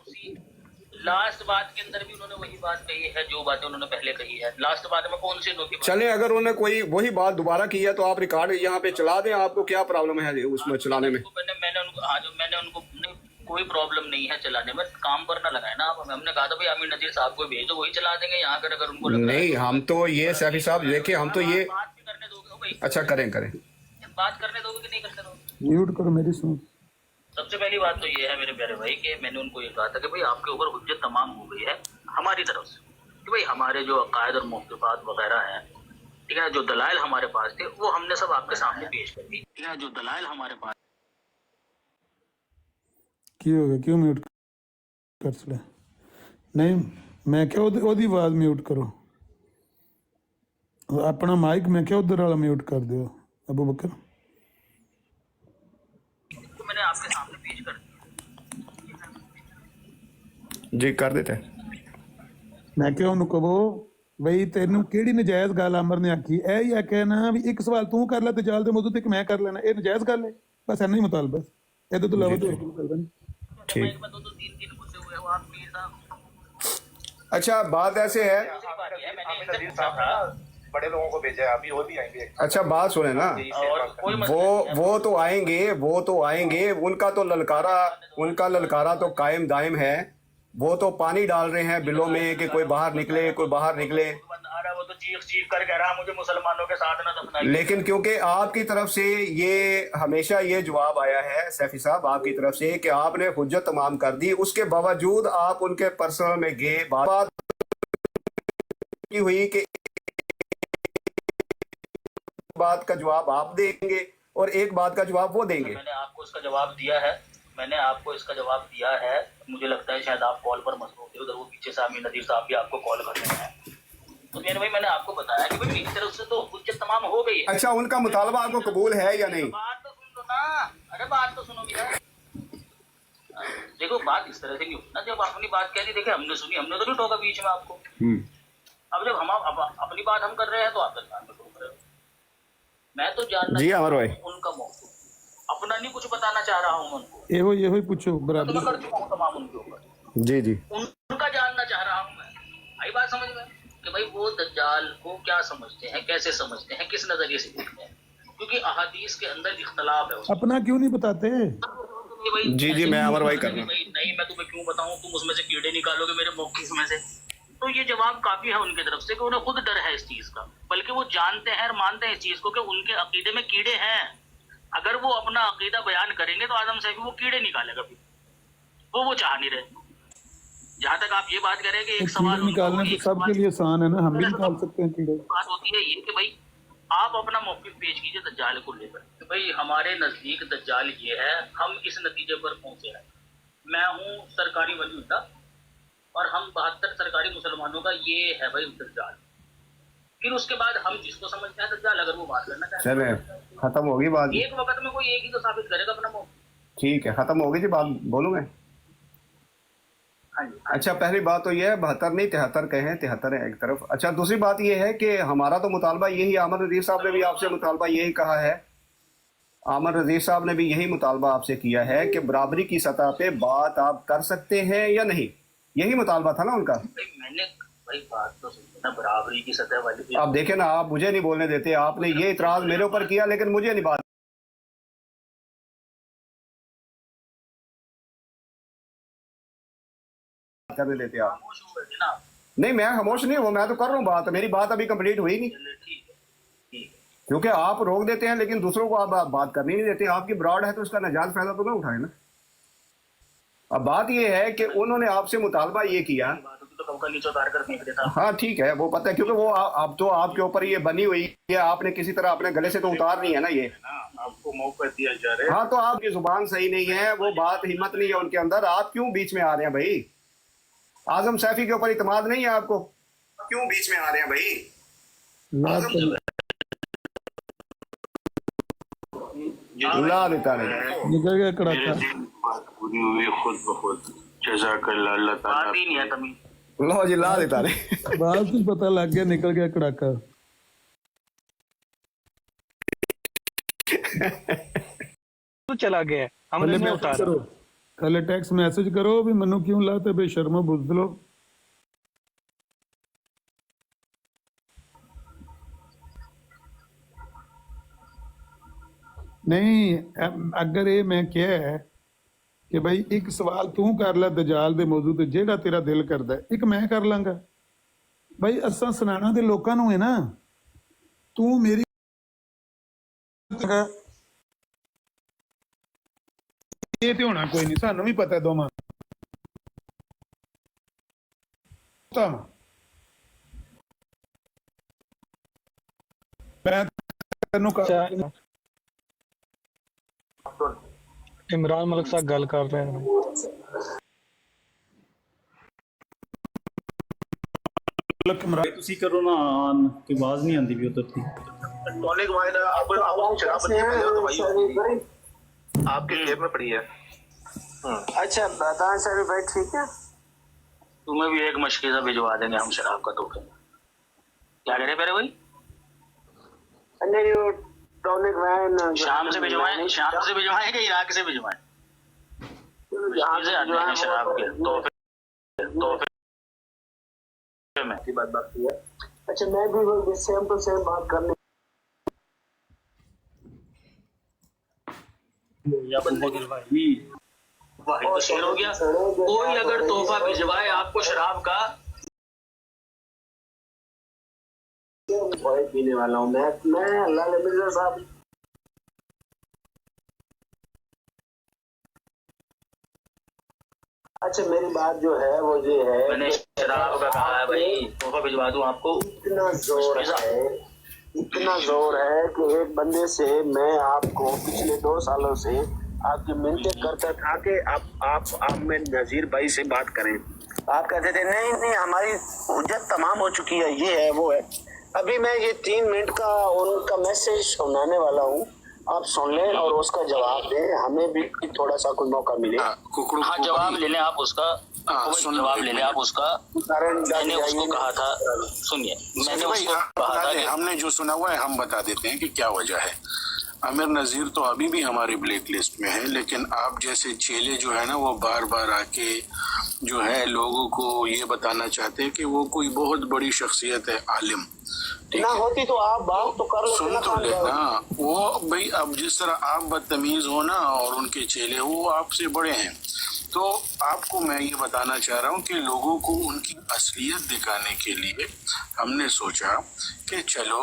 लास्ट बात के अंदर भी उन्होंने वही बात कही है जो बातें उन्होंने पहले कही है। लास्ट बात में कौन सी नोकी? चले अगर उन्होंने कोई वही बात दोबारा की है तो आप रिकॉर्ड यहाँ पे चला दें, आपको क्या प्रॉब्लम है उसमें चलाने में? मैंने उनको मैंने उनको नहीं, कोई प्रॉब्लम नहीं है चलाने में, काम पर ना लगाए ना आप। हमने कहा था भाई आमिर नजीर साहब को भेजो, वही चला देंगे यहाँ पर अगर उनको नहीं। हम तो ये सैफी साहब देखिए, हम तो ये बात भी करने दोगे भाई? अच्छा करें बात करने दोगे कि नहीं करने दोगे? म्यूट करो मेरी सुन। सबसे पहली बात तो ये है मेरे प्यारे भाई कि मैंने उनको ये कहा था कि भाई आपके ऊपर हुज्जत तमाम हो गई है हमारी तरफ से कि भाई हमारे जो अकायद और मौक़िफ़ात वगैरह हैं, ठीक है, जो दलाइल हमारे पास थे वो हमने सब आपके सामने पेश कर दी, ठीक है, जो दलाइल हमारे पास। की हो गया, क्यों म्यूट कर छड़े? नहीं मैं क्या ओदी आवाज़ म्यूट करो, अपना माइक मैं क्या उधर वाला म्यूट कर दो अबू बकर। तो मैंने आपके सामने पेश कर दिया जी, कर देते। मैं क्या ਉਹਨੂੰ ਕਹੋ ਬਈ ਤੈਨੂੰ ਕਿਹੜੀ ਨਜਾਇਜ਼ ਗੱਲ ਅਮਰ ਨੇ ਆਖੀ? ਇਹ ਹੀ ਆਖਿਆ ਨਾ ਵੀ ਇੱਕ ਸਵਾਲ ਤੂੰ ਕਰ ਲੈ ਤੇ ਜਾਲ ਦੇ ਮੌਜੂਦ ਤੇ ਮੈਂ ਕਰ ਲੈਣਾ, ਇਹ ਨਜਾਇਜ਼ ਗੱਲ ਹੈ? ਬਸ ਇੰਨਾ ਹੀ ਮੁਤਾਲਬਾ, ਇਹਦੇ ਤੋਂ ਇਲਾਵਾ ਤਾਂ ਹੋਰ ਕੋਈ ਗੱਲ ਨਹੀਂ। ठीक। मैं तो 3 मुद्दे हुए वो आप प्लीज साहब। अच्छा बात ऐसे है, मैंने इनसे पूछा था बड़े लोगों को भेजा है, अभी वो भी आएंगे। अच्छा बात सुने ना, और कोई मसला नहीं है। वो तो आएंगे, उनका उनका ललकारा तो कायम दायम है। वो तो पानी डाल रहे हैं बिलों में कि कोई बाहर निकले, कोई बाहर निकले। आ रहा है वो तो चीख कर कह रहा है मुझे मुसलमानों के साथ ना दफनाइए। लेकिन क्योंकि आपकी तरफ से ये हमेशा ये जवाब आया है सैफी साहब आपकी तरफ से कि आपने हुज्जत तमाम कर दी, उसके बावजूद आप उनके पर्सनल में गए, बात की हुई कि बात का जवाब आप देंगे और एक बात का जवाब वो देंगे। मैंने आपको इसका जवाब दिया है, मुझे लगता है शायद आप कॉल पर मसरूफ थे, उधर वो पीछे से आमिर नजीर साहब भी आपको कॉल कर रहे हैं। तो मेरे भाई मैंने आपको बताया कि भाई मेरी तरफ से तो हुज्जत तमाम हो गई है। अच्छा उनका मुतालबा आपको कबूल है या नहीं? बात तो सुन लो ना, अरे बात तो सुनो भैया। देखो बात इस तरह से नहीं होती ना, जब अपनी बात कह दी, देखिए हमने सुनी, हमने तो नहीं टोका बीच में आपको। अब जब हम अपनी बात हम कर रहे हैं तो आप दरमियान में टोक रहे हो। मैं तो जानना जी अमर भाई, उनका मौक़िफ़, अपना नहीं कुछ बताना चाह रहा हूँ उनको, ਇਹੋ ਹੀ पूछो तो बराबर। मैं कर चुका हूँ तमाम उनके ऊपर। जी जी, उनका जानना चाह रहा हूँ मैं, आई बात समझ में कि भाई वो दज्जाल को क्या समझते हैं, कैसे समझते हैं, किस नजरिए से देखते हैं, क्योंकि अहादीस के अंदर इख्तलाफ है उसमें। अपना क्यों नहीं बताते? जी जी, मैं अमर भाई कर रहा हूँ। नहीं मैं तुम्हें क्यों बताऊं, तुम उसमें से कीड़े निकालोगे मेरे मौक़िफ़ में से। तो ये जवाब काफी है उनकी तरफ से कि उन्हें खुद डर है इस चीज का, बल्कि वो जानते हैं और मानते हैं इस चीज को कि उनके अकीदे में कीड़े हैं। अगर वो अपना अकीदा बयान करेंगे तो आदम सैफी वो कीड़े निकालेगा, भी वो चाह नहीं रहे। जहां तक आप ये बात करें कि एक सवाल निकालने तो सबके लिए आसान है ना, हम भी निकाल सकते हैं कीड़े। बात होती है ये कि भाई आप अपना मौक़िफ़ पेश कीजिए दज्जाल को लेकर कि भाई हमारे नजदीक दज्जाल ये है, हम इस नतीजे पर पहुंचे हैं। मैं हूँ सरकारी वलीउल्लाह और हम 72 सरकारी मुसलमानों का ये है भाई दज्जाल। फिर उसके बाद हम जिसको समझते हैं दज्जाल, अगर वो बात करना चाहते चले हैं खत्म होगी बात। एक वक्त में कोई एक ही तो साबित करेगा अपना मौक़िफ़। ठीक है, खत्म होगी जी बात, बोलूँ मैं? हाँ जी। अच्छा पहली बात तो ये है 72 नहीं 73 कहे, 73 है एक तरफ। अच्छा दूसरी बात ये है कि हमारा तो मुतालबा यही, आमिर नज़ीर साहब ने भी आपसे मुतालबा यही कहा है, आमिर नज़ीर साहब ने भी यही मुतालबा आपसे किया है कि बराबरी की सतह पे बात आप कर सकते हैं या नहीं, यही मुतालबा था ना उनका। मैंने भाई बात तो सुनी ना, बराबरी की सतह वाली। आप देखे ना, आप मुझे नहीं बोलने देते, आपने ये इतराज मेरे ऊपर किया लेकिन मुझे नहीं बात करने देते आप। खामोश हो गए ना। नहीं मैं खामोश नहीं हूँ, मैं तो कर रहा हूँ बात, मेरी बात अभी कंप्लीट हुई नहीं, ठीक है ठीक है। क्योंकि आप रोक देते हैं लेकिन दूसरों को आप बात करनी नहीं देते। आपकी ब्रॉड है तो उसका नाजायज फायदा तो ना उठाए ना। अब बात ये है कि उन्होंने आपसे मुतालबा ये किया, बात होती तो कब का नीचे उतार कर फेंक देता। हाँ ठीक है वो पता है, क्योंकि वो अब तो आपके ऊपर ये बनी हुई है, आपने किसी तरह अपने गले से तो उतार नहीं है ना ये। आपको मौका दिया जा रहा है। हाँ तो आपकी जुबान सही नहीं है, वो बात हिम्मत नहीं है उनके अंदर, आप क्यों बीच में आ रहे हैं भाई? आजम सैफी के ऊपर इत्मीनान नहीं है आपको, क्यों बीच में आ रहे हैं भाई? निकल गया कड़ाका। पूरी हुई खुद ब खुद जज़ाकल्लाह, अल्लाह ताला बात ही नहीं है तमीज। लो जी ला देता रे ਬਾਅਦ ਚ ਪਤਾ ਲੱਗ ਗਿਆ, ਨਿਕਲ ਗਿਆ ਕੜਾਕਾ। तो चला गया है, हमने नहीं उतारा। ਥੱਲੇ ਟੈਕਸ ਮੈਸੇਜ ਕਰੋ ਵੀ ਮੈਨੂੰ ਕਿਉਂ ਲਾਤੇ ਬੇਸ਼ਰਮੋ ਬੁਜ਼ਦਲੋ। ਨਹੀਂ ਅਗਰ ਇਹ ਮੈਂ ਕਿਹਾ ਹੈ ਕਿ ਭਾਈ ਇੱਕ ਸਵਾਲ ਤੂੰ ਕਰ ਲੈ ਦਜਾਲ ਦੇ ਮੌਜੂ ਤੇ, ਜਿਹੜਾ ਤੇਰਾ ਦਿਲ ਕਰਦਾ ਹੈ, ਇੱਕ ਮੈਂ ਕਰ ਲਾਂਗਾ। ਭਾਈ ਅਸਾਂ ਸੁਨਾਣਾ ਦੇ ਲੋਕਾਂ ਨੂੰ ਹੈ ਨਾ, ਤੂੰ ਮੇਰੀ ਇਹ ਤੇ ਹੋਣਾ ਕੋਈ ਨਹੀਂ, ਸਾਨੂੰ ਵੀ ਪਤਾ ਦੋਵਾਂ ਤਾਂ ਮੈਂ ਤੈਨੂੰ इमरान मलिक साहब गल कर रहे हैं। ਤੁਸੀਂ ਕਰੋ ਨਾ ਆਨ ਕਿ ਆਵਾਜ਼ ਨਹੀਂ ਆਉਂਦੀ ਵੀ ਉਧਰ ਦੀ। टॉनिक वाइन आप शराब बंदी पहले हो तो भाई आपके जेब में पड़ी है। अच्छा बताएं सर भाई, ठीक है। तुम्हें भी एक मशकीज़ा भिजवा देंगे हम शराब का तोहफे में। क्या कह रहे मेरे भाई? नहीं वो टॉनिक वाइन शाम से भिजवाएं, शाम से भिजवाएं कि इराक से भिजवाएं? से आते हैं शराब के तोहफे में। बात है। अच्छा मैं भी सेम टू सेम बात करने भाई तो शेर हो गया। कोई अगर तोहफा भिजवाए आपको शराब का, पीने वाला हूँ मैं अल्लाह मिर्जा साहब। अच्छा मेरी बात जो है वो ये है, मैंने शराब का कहा है भाई, तोहफा भिजवा दूं आपको। इतना जोर है कि एक बंदे से मैं आपको पिछले 2 सालों से आपकी मिन्नतें करता था कि आप में नजीर भाई से बात करें। आप कहते थे नहीं हमारी हुज्जत तमाम हो चुकी है, ये है वो है। अभी मैं ये 3 मिनट का उनका मैसेज सुनाने वाला हूँ, आप सुन लें और उसका जवाब दें, हमें भी थोड़ा सा कोई मौका मिले। हाँ जवाब ले लें आप उसका, जवाब ले लें आप उसका। मैंने उसको कहा था, सुनिए मैंने उसको कहा था कि हमने जो सुना हुआ है हम बता देते हैं कि क्या वजह है। आमिर नज़ीर तो अभी भी हमारे ब्लैक लिस्ट में है, लेकिन आप जैसे चेले जो है ना वो बार बार आके जो है लोगों को ये बताना चाहते हैं कि वो कोई बहुत बड़ी शख्सियत है, आलिम। ना होती तो आप बात तो कर सुन तो लेना, वो भाई अब जिस तरह आप बदतमीज हो ना और उनके चेले वो आपसे बड़े हैं, तो आपको मैं ये बताना चाह रहा हूँ कि लोगों को उनकी असलियत दिखाने के लिए हमने सोचा कि चलो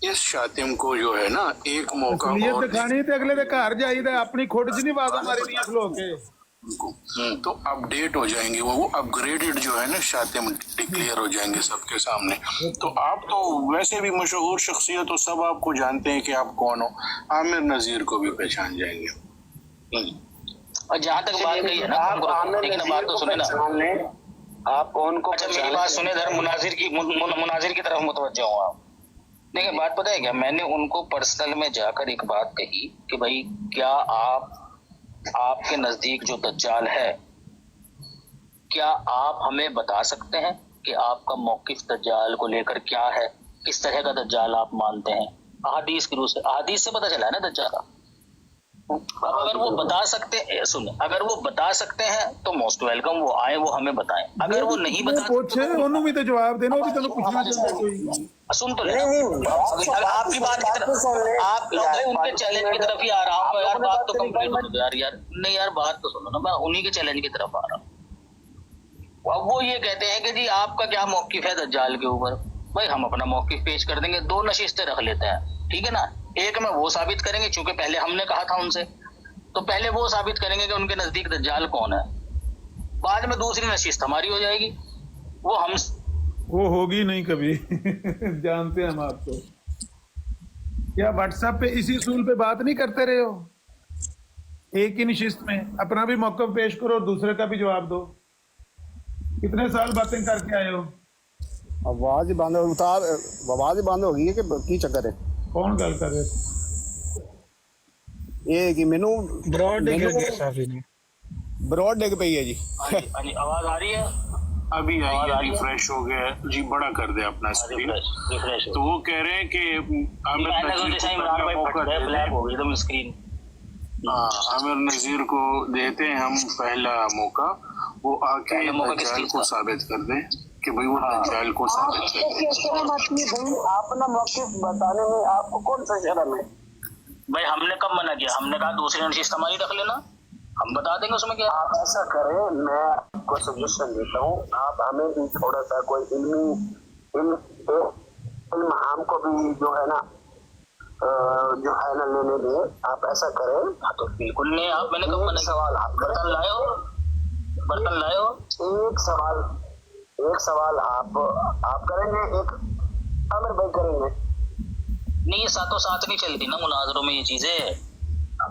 इस शातिम को जो है ना एक मौका और दिखानी ते अगले दे घर जाईदा, अपनी खुद च नहीं बाजा मारी दियां खलो के तो अपडेट हो जाएंगे, वो अपग्रेडेड जो है ना शातिम डिक्लेयर हो जाएंगे सबके सामने। तो आप तो वैसे भी मशहूर शख्सियत हो, सब आपको जानते हैं कि आप कौन हो, आमिर नज़ीर को भी पहचान जाएंगे। और जहाँ तक बात कही है ना, लेकिन बात तो सुने ना आप उनको। अच्छा मेरी बात सुने, धर मुनाजिर की तरफ मुतवज्जह हूँ आप। देखिए बात पता है क्या, मैंने उनको पर्सनल में जाकर एक बात कही कि भाई क्या आपके नजदीक जो दज्जाल है, क्या आप हमें बता सकते हैं कि आपका मौकिफ दज्जाल को लेकर क्या है, किस तरह का दज्जाल आप मानते हैं? अहादीस की रूह से, अहादीस से पता चला है ना दज्जाल का। अगर वो बता सकते हैं, सुन, अगर वो बता सकते हैं तो मोस्ट वेलकम, वो आए वो हमें बताएं। अगर वो नहीं बता पूछे उन्होंने भी तो जवाब देना, वो भी तैਨੂੰ ਪੁੱਛਣਾ ਚਾਹੁੰਦਾ ਕੋਈ। सुन तो ले, आपकी बात की तरफ, आप उनके चैलेंज की तरफ ही आ रहा हूँ यार। बात तो कंप्लीट हो गई यार नहीं यार, बात तो सुनो ना, मैं उन्हीं के चैलेंज की तरफ आ रहा हूँ। अब वो ये कहते हैं कि जी आपका क्या मौकिफ है दज्जाल के ऊपर। भाई हम अपना मौकिफ पेश कर देंगे, 2 नशिस्तें रख लेते हैं, ठीक है ना। एक में वो साबित करेंगे, चूंकि पहले हमने कहा था उनसे, तो पहले वो साबित करेंगे कि उनके नजदीक दज्जाल कौन है। बाद में दूसरी नशिस्त हमारी हो जाएगी, वो होगी नहीं कभी जानते हैं हम आपको। क्या व्हाट्सएप पे इसी असूल पे बात नहीं करते रहे हो? एक ही नशिस्त में अपना भी मौक़िफ़ पेश करो, दूसरे का भी जवाब दो। कितने साल बातें करके आए हो? आवाज बंद हो गई है कि की चक्कर है? कौन गल कर रहे थे? ये कि मैनू ब्रॉड बरोड डिग पई है जी। हाँ जी, आवाज आ रही है? अभी आई है, रिफ्रेश हो गया है जी, बड़ा कर दे अपना स्क्रीन। रिफ्रेश तो वो कह रहे हैं कि आमिर नजीर को पहला मौका दे ब्लैक दें। हो गई एकदम स्क्रीन। हाँ, आमिर नजीर को देते हैं हम पहला मौका, वो आके पहला मौका किस दज्जाल चीज़ को का? साबित कर दें कि भाई वो दज्जाल को साबित कर दें। अपना मौक़िफ़ बताने में आपको कौन सा शर्म है? भाई हमने कब मना किया? हमने कहा दूसरी नशीस तमारी रख लेना, हम बता देंगे उसमें क्या। आप ऐसा करें, मैं आपको सजेशन देता हूँ, आप हमें भी थोड़ा सा कोई इल्म हमको भी जो है ना लेने दें। आप ऐसा करें। हाँ तो बिल्कुल नहीं, आप मैंने कब मना सवाल किया? आप बर्तन लाए हो? बर्तन लाए हो? एक सवाल आप करेंगे, एक आमिर भाई करेंगे। नहीं, ये साथों साथ नहीं चलती ना मुनाजरों में ये चीजें।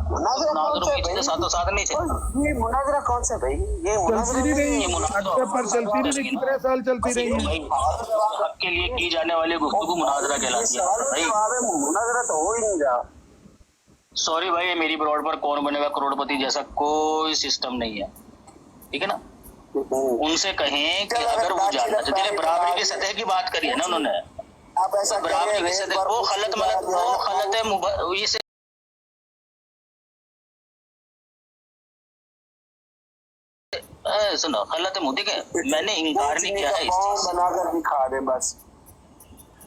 मुनाजरा कौन मुनाजरों सा में ये चीजें साथों साथ नहीं चलती। ये मुनाजरा कौन सा भाई? ये मुनाजरा चलती नहीं ये रही, मुनाजरा पर चलती नहीं रही, कितने साल चलती रही है। भाई हक के लिए की जाने वाली गुफ्तगू मुनाजरा कहलाती है भाई। मुनाजरा तो हो ही नहीं रहा। सॉरी भाई, ये मेरी ब्रॉड पर कौन बनेगा करोड़पति जैसा कोई सिस्टम नहीं है, ठीक है ना। उनसे कहें कि अगर वो जानना चाहते हैं, बराबरी की सतह की बात करी है ना उन्होंने, आप ऐसा बराबरी की सतह वो गलत है ये सुनो, गलत है मुद्दे के, मैंने इनकार नहीं किया है इस चीज से। बनाकर दिखा दे बस।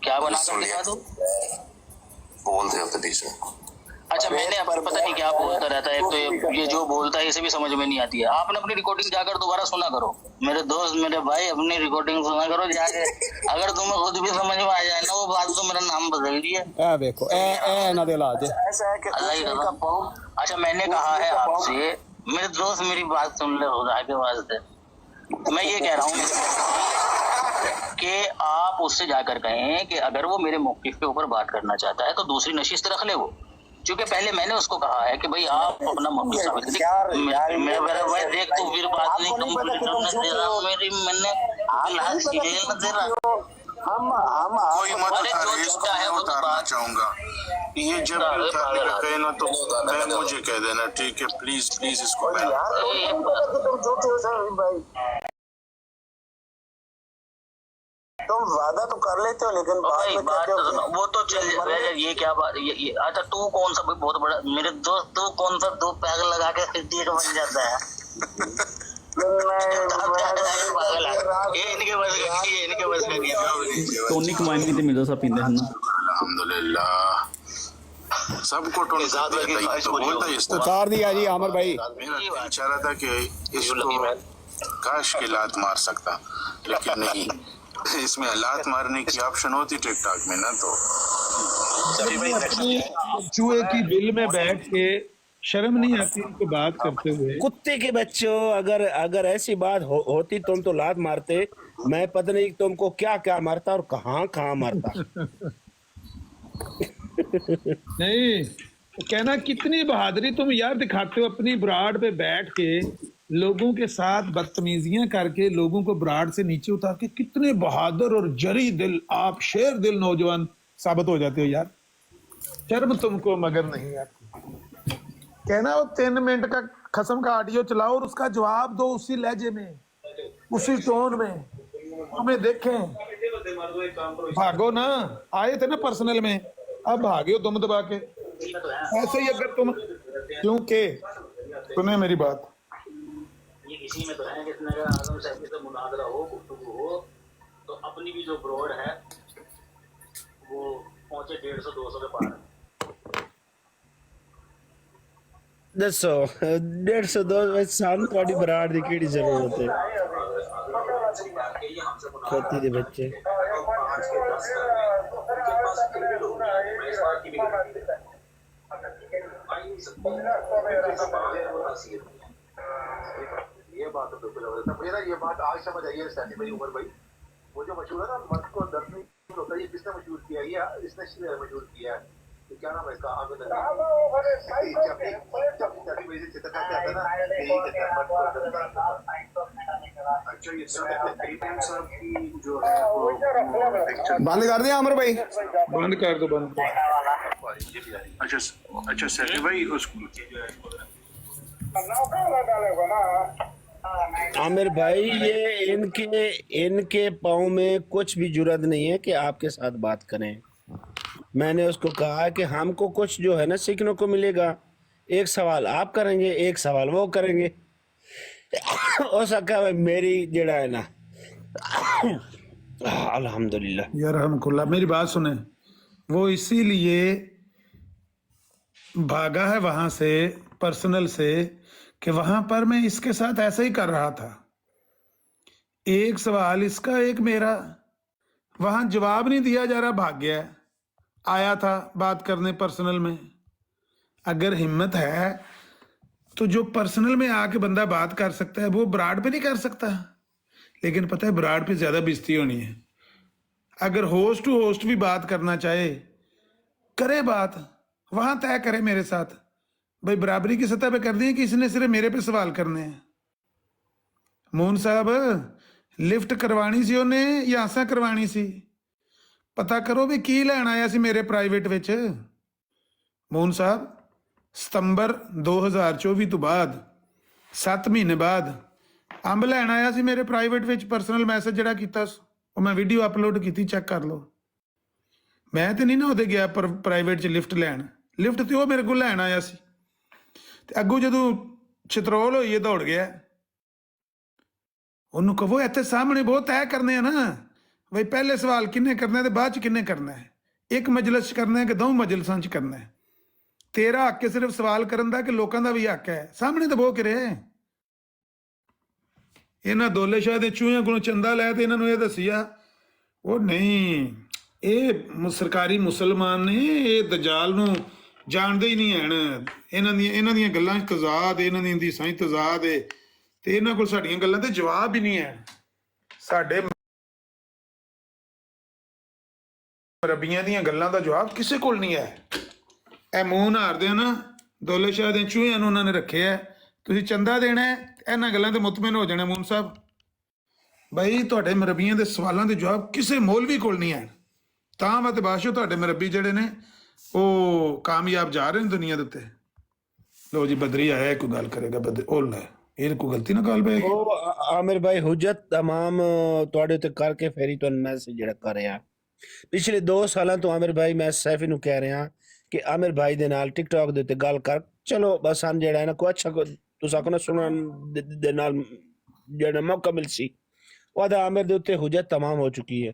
क्या बनाकर दिखा दो? बोलते होते बीच में। अच्छा, मैंने अब पता नहीं क्या बोलता रहता है। एक तो ये जो बोलता है इसे भी समझ में नहीं आती है। आपने अपनी रिकॉर्डिंग जाकर दोबारा सुना करो, मेरे दोस्त मेरे भाई, अपनी रिकॉर्डिंग सुना करो जाके। अगर तुम्हें खुद भी समझ में आ जाए ना वो बात, तो मेरा नाम बदल दिया। ए देखो ए ना दिला दे। ऐसा है कि अल्लाह ही कसम। अच्छा, मैंने कहा है आपसे, मेरे दोस्त मेरी बात सुन ले खुदा के वास्ते। मैं ये कह रहा हूँ कि आप उससे जाकर कहें कि अगर वो मेरे मौक़िफ़ के ऊपर बात करना चाहता है तो दूसरी नशिस्त रख ले वो, क्योंकि पहले मैंने उसको कहा है कि भाई आप अपना मौक़िफ़ साबित करें। मेरा भाई देख, तू फिर बात नहीं कंप्लीट करने दे रहा मेरी, मैंने लास्ट की न दे रहा। कोई मत अरे जो उतारे, इसको छोटा है मैं वो तो उतारना बात। चाहूंगा। ये जब भी उतारने का कहे ना तो मैं मुझे कह देना, ठीक है, प्लीज प्लीज इसको मैं तुम वादा तो कर लेते हो लेकिन बाद भाई में बात कहते तो हो सुनो, वो तो चल ये क्या बात ये अच्छा, तू कौन सा बहुत बड़ा मेरे दोस्त, तू कौन सा दो पैग लगा के सिद्दीक बन जाता है? ਟੋਨੀ ਕਮਾਈਨ ਵੀ ਤੇ ਮਿਲਦਾ ਸਾ ਪੀਂਦੇ ਹਨ ਨਾ। अल्हम्दुलिल्लाह सबको टोनी तो बोलता है इस तरह। उतार दिया जी आमिर भाई। मेरा दिल चाह रहा था कि इसको काश के लात मार सकता, लेकिन नहीं, इसमें लात मारने की ऑप्शन होती टिकटॉक में ना, तो चूहे की बिल में बैठ के शर्म नहीं आती उनको बात करते हुए। कुत्ते के बच्चों, अगर ऐसी बात होती तुम तो लात मारते, मैं पता नहीं तुमको क्या क्या मारता और कहाँ मारता। नहीं, कहना कितनी बहादुरी तुम यार दिखाते हो अपनी ब्राड पे बैठ के, लोगों के साथ बदतमीजियां करके लोगों को ब्राड से नीचे उतार के, कितने बहादुर और जरी दिल आप, शेर दिल नौजवान साबित हो जाते हो यार। शर्म तुमको मगर नहीं आती। कहना वो 3 मिनट का खसम का ऑडियो चलाओ और उसका जवाब दो उसी लहजे में, उसी टोन में, हमें देखें। भागो ना, आए थे ना पर्सनल में, अब भागे हो तुम दबा के ऐसे ही। अगर तुम, क्योंकि सुने मेरी बात, ये किसी में तो है कि इसमें अगर आजम साहब से मुनाजरा हो, गुफ्तगू हो, तो अपनी भी जो ब्रॉड है वो पहुंचे 150-200 के पार। दसो 150-200 साल थोड़ी बराड़ की केड़ी जरूरत है? खेती दे बच्चे ये बात तो बिल्कुल मेरा, ये बात आज समझ आई है सैनी भाई, उमर भाई, वो जो मशहूर है ना, मर्द को दर्द नहीं होता, ये किसने मशहूर किया? ये इसने मशहूर किया है। तो क्या नाम है इसका? आमिर नजीर। अच्छा, ये जो है बंद कर दिया आमिर भाई। बंद कर दो, बंद कर। अच्छा सैनी भाई, उसको आमिर भाई, ये इनके पाँव में कुछ भी जुर्रत नहीं है कि आपके साथ बात करें। मैंने उसको कहा कि हमको कुछ जो है ना सीखने को मिलेगा। एक सवाल आप करेंगे, एक सवाल वो करेंगे। हो सका है मेरी जड़ा है ना अल्हम्दुलिल्लाह। यार रहमकुल्ला, मेरी बात सुने, वो इसीलिए भागा है वहां से, पर्सनल से, कि वहां पर मैं इसके साथ ऐसा ही कर रहा था। एक सवाल इसका, एक मेरा, वहां जवाब नहीं दिया जा रहा, भाग गया है। आया था बात करने पर्सनल में। अगर हिम्मत है तो जो पर्सनल में आके बंदा बात कर सकता है वो ब्राड पे नहीं कर सकता। लेकिन पता है ब्राड पे ज्यादा बेइज्जती होनी है। अगर होस्ट टू होस्ट भी बात करना चाहे, करे बात, वहां तय करे मेरे साथ। भाई बराबरी की सतह पे कर दी है कि इसने सिर्फ मेरे पे सवाल करने हैं। मून साहब, लिफ्ट करवानी सी ਉਹਨੇ ਜਾਂ ਅਸਾਂ ਕਰਵਾਣੀ ਸੀ? ਪਤਾ ਕਰੋ ਵੀ ਕੀ ਲੈਣ ਆਇਆ ਸੀ ਮੇਰੇ ਪ੍ਰਾਈਵੇਟ ਵਿੱਚ। ਮੂਨ ਸਾਹਿਬ, ਸਤੰਬਰ 2024 ਤੋਂ ਬਾਅਦ 7 ਮਹੀਨੇ ਬਾਅਦ ਅੰਬ ਲੈਣ ਆਇਆ ਸੀ ਮੇਰੇ ਪ੍ਰਾਈਵੇਟ ਵਿੱਚ। ਪਰਸਨਲ ਮੈਸੇਜ ਜਿਹੜਾ ਕੀਤਾ ਸੀ ਉਹ ਮੈਂ ਵੀਡੀਓ ਅਪਲੋਡ ਕੀਤੀ, ਚੈੱਕ ਕਰ ਲਓ। ਮੈਂ ਤੇ ਨਹੀਂ ਨਾ ਉਹਦੇ ਗਿਆ ਪ੍ਰਾਈਵੇਟ 'ਚ ਲਿਫਟ ਲੈਣ। ਲਿਫਟ ਤੇ ਉਹ ਮੇਰੇ ਕੋਲ ਲੈਣ ਆਇਆ ਸੀ ਤੇ ਅੱਗੋਂ ਜਦੋਂ ਛਤਰੋਲ ਹੋਈ ਇਹ ਦੌੜ ਗਿਆ। ਉਹਨੂੰ ਕਹੋ ਇੱਥੇ ਸਾਹਮਣੇ ਬਹੁਤ ਤੈਅ ਕਰਨੇ ਆ ਨਾ, ਬਈ ਪਹਿਲੇ ਸਵਾਲ ਕਿੰਨੇ ਕਰਨਾ ਤੇ ਬਾਅਦ 'ਚ ਕਿੰਨੇ ਕਰਨਾ ਹੈ। ਇੱਕ ਮਜਲਿਸ 'ਚ ਕਰਨਾ ਹੈ ਕਿ ਦੋ ਮਜਲਿਸਾਂ 'ਚ ਕਰਨਾ ਹੈ। ਤੇਰਾ ਹੱਕ ਹੈ ਸਿਰਫ ਸਵਾਲ ਕਰਨ ਦਾ ਕਿ ਲੋਕਾਂ ਦਾ ਵੀ ਹੱਕ ਹੈ? ਸਾਹਮਣੇ ਤਾਂ ਬਹੁ ਕਰੇ। ਇਹਨਾਂ ਦੋਲੇ ਸ਼ਾਹ ਦੇ ਚੂਹਿਆਂ ਕੋਲੋਂ ਚੰਦਾ ਲੈ ਤੇ ਇਹਨਾਂ ਨੂੰ ਇਹ ਦੱਸਿਆ, ਉਹ ਨਹੀਂ, ਇਹ ਸਰਕਾਰੀ ਮੁਸਲਮਾਨ ਨੇ, ਇਹ ਦਜਾਲ ਨੂੰ ਜਾਣਦੇ ਹੀ ਨਹੀਂ ਹਨ। ਇਹਨਾਂ ਦੀਆਂ ਗੱਲਾਂ 'ਚ ਤਜ਼ਾਦ, ਇਹਨਾਂ ਦੀ ਹਦੀਸਾਂ 'ਚ ਤਜ਼ਾਦ ਹੈ ਤੇ ਇਹਨਾਂ ਕੋਲ ਸਾਡੀਆਂ ਗੱਲਾਂ ਤੇ ਜਵਾਬ ਹੀ ਨਹੀਂ ਹੈ। ਸਾਡੇ ਰੱਬੀਆਂ ਦੀਆਂ ਗੱਲਾਂ ਦਾ ਜਵਾਬ ਕਿਸੇ ਕੋਲ ਨਹੀਂ ਹੈ। ਇਹ ਮੂੰਹ ਹਾਰਦੇ ਨਾ ਦੌਲੇ ਸ਼ਾਹ ਦੇ ਚੂਹਿਆਂ ਨੂੰ ਉਹਨਾਂ ਨੇ ਰੱਖਿਆ। ਤੁਸੀਂ ਚੰਦਾ ਦੇਣਾ, ਇਹਨਾਂ ਗੱਲਾਂ ਤੇ ਮੁਤਮਿਨ ਹੋ ਜਾਣਾ। ਮੂਨ ਸਾਹਿਬ ਬਈ, ਤੁਹਾਡੇ ਮਰਬੀਆਂ ਦੇ ਸਵਾਲਾਂ ਦੇ ਜਵਾਬ ਕਿਸੇ ਮੌਲਵੀ ਕੋਲ ਨਹੀਂ ਹੈ। ਤਾਂ ਵਾ ਤੇ ਬਾਸ਼ੋ ਤੁਹਾਡੇ ਮਰਬੀ ਜਿਹੜੇ ਨੇ ਉਹ ਕਾਮਯਾਬ ਜਾ ਰਹੇ ਨੇ ਦੁਨੀਆ ਦੇ ਉੱਤੇ। ਲੋ ਜੀ, ਬਦਰੀ ਆਇਆ, ਕੋਈ ਗੱਲ ਕਰੇਗਾ। ਬਦਰੀ ਉਹ ਲੈ, ਇਹ ਕੋਈ ਗਲਤੀ ਨਾ ਗੱਲ ਪਏ। ਉਹ ਆਮਿਰ ਭਾਈ, ਹੁਜਤ तमाम ਤੁਹਾਡੇ ਉੱਤੇ ਕਰਕੇ ਫੇਰੀ ਤੁਹਾਨੂੰ ਮੈਸੇਜ ਜਿਹੜਾ ਕਰ ਰਿਹਾ। ਪਿਛਲੇ 2 ਸਾਲਾਂ ਤੋਂ ਆਮਿਰ ਭਾਈ ਮੈਂ ਸੈਫੀ ਨੂੰ ਕਹਿ ਰਿਹਾ ਕਿ ਆਮਿਰ ਭਾਈ ਦੇ ਨਾਲ ਟਿਕਟੌਕ ਦੇ ਉੱਤੇ ਗੱਲ ਕਰ। ਚਲੋ ਬਸ ਸਾਨੂੰ ਜਿਹੜਾ ਹੈ ਨਾ ਕੋਈ ਅੱਛਾ ਤੁਸੀਂ ਆਖੋ ਨਾ ਸੁਣਨ ਦੇ ਨਾਲ ਜਿਹੜਾ ਮੌਕਾ ਮਿਲ ਸੀ। ਉਹਦਾ ਆਮਿਰ ਦੇ ਉੱਤੇ ਹੁਜਤ तमाम ਹੋ ਚੁੱਕੀ ਹੈ।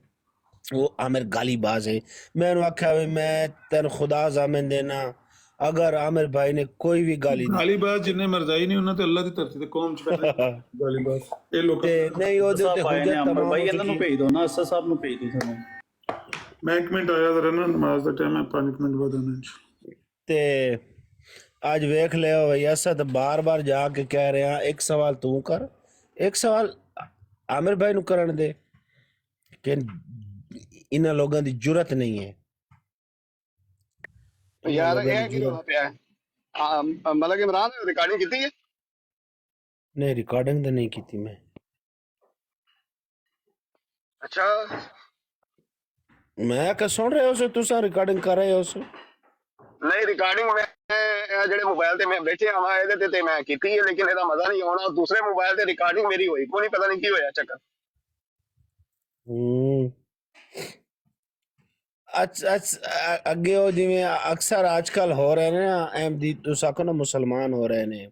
ਉਹ ਆਮਿਰ ਗਾਲੀ ਬਾਜ਼ ਹੈ। ਮੈਂ ਉਹਨੂੰ ਆਖਿਆ ਵੀ ਮੈਂ ਤੈਨੂੰ ਖੁਦਾ ਜ਼ਾਮਨ ਦੇਣਾ, ਅਗਰ ਆਮਿਰ ਭਾਈ ਨੇ ਕੋਈ ਵੀ ਗਾਲੀ ਬਾਜ਼ ਜਿੰਨੇ ਮਰਜ਼ਾਈ ਨਹੀਂ ਉਹਨਾਂ ਤੇ ਅੱਲਾਹ ਦੀ ਧਰਤੀ ਤੇ ਕੌਮ ਚ ਗਾਲੀ ਬਾਜ਼ ਇਹ ਲੋਕ ਨਹੀਂ, ਉਹਦੇ ਉੱਤੇ ਹੁਜਤ तमाम ਭਾਈ ਇਹਨਾਂ ਨੂੰ ਭੇਜ ਦਿਓ ਨਾ, ਅਸਰ ਸਾਹਿਬ ਨੂੰ ਭੇਜ ਦਿਓ ਸਾਨੂੰ। ਮੈਂ 1 ਮਿੰਟ ਆਇਆ ਜ਼ਰਾ ਨਾ, ਨਮਾਜ਼ ਦਾ ਟਾਈਮ ਹੈ, 5 ਮਿੰਟ ਬਾਅਦ ਆਉਣਾ। ਤੇ ਅੱਜ ਵੇਖ ਲਿਓ ਭਈ, ਅਸਦ ਬਾਰ-ਬਾਰ ਜਾ ਕੇ ਕਹਿ ਰਿਹਾ ਇੱਕ ਸਵਾਲ ਤੂੰ ਕਰ, ਇੱਕ ਸਵਾਲ ਆਮਿਰ ਭਾਈ ਨੂੰ ਕਰਨ ਦੇ, ਕਿ ਇਹਨਾਂ ਲੋਕਾਂ ਦੀ ਜੁਰਤ ਨਹੀਂ ਹੈ। ਯਾਰ ਇਹ ਕੀ ਹੋਇਆ ਪਿਆ? ਮਤਲਬ ਇਮਰਾਨ ਨੇ ਰਿਕਾਰਡਿੰਗ ਕੀਤੀ ਹੈ? ਨਹੀਂ, ਰਿਕਾਰਡਿੰਗ ਤਾਂ ਨਹੀਂ ਕੀਤੀ ਮੈਂ। ਅੱਛਾ, ਮੈਂ ਕਿ ਸੁਣ ਰਹੇ ਹੋ ਸੋ ਤੁਸੀਂ ਰਿਕਾਰਡਿੰਗ ਕਰ ਰਹੇ ਹੋ ਸੋ? ਨਹੀਂ, ਰਿਕਾਰਡਿੰਗ ਮੈਂ ਜਿਹੜੇ ਮੋਬਾਈਲ ਤੇ ਮੈਂ ਬੈਠੇ ਆਵਾਂ ਇਹਦੇ ਤੇ ਮੈਂ ਕੀਤੀ ਹੈ, ਲੇਕਿਨ ਇਹਦਾ ਮਜ਼ਾ ਨਹੀਂ ਆਉਣਾ। ਦੂਸਰੇ ਮੋਬਾਈਲ ਤੇ ਰਿਕਾਰਡਿੰਗ ਮੇਰੀ ਹੋਈ, ਕੋਈ ਨਹੀਂ, ਪਤਾ ਨਹੀਂ ਕੀ ਹੋਇਆ ਚੱਕਰ। ਅੱਗੇ ਉਹ ਜਿਵੇਂ ਅਕਸਰ ਅੱਜ ਕੱਲ ਹੋ ਰਹੇ ਨੇ ਨਾ ਅਹਿਮਦੀ, ਤੁਸੀਂ ਆਖੋ ਨਾ ਮੁਸਲਮਾਨ ਹੋ ਰਹੇ ਨੇ,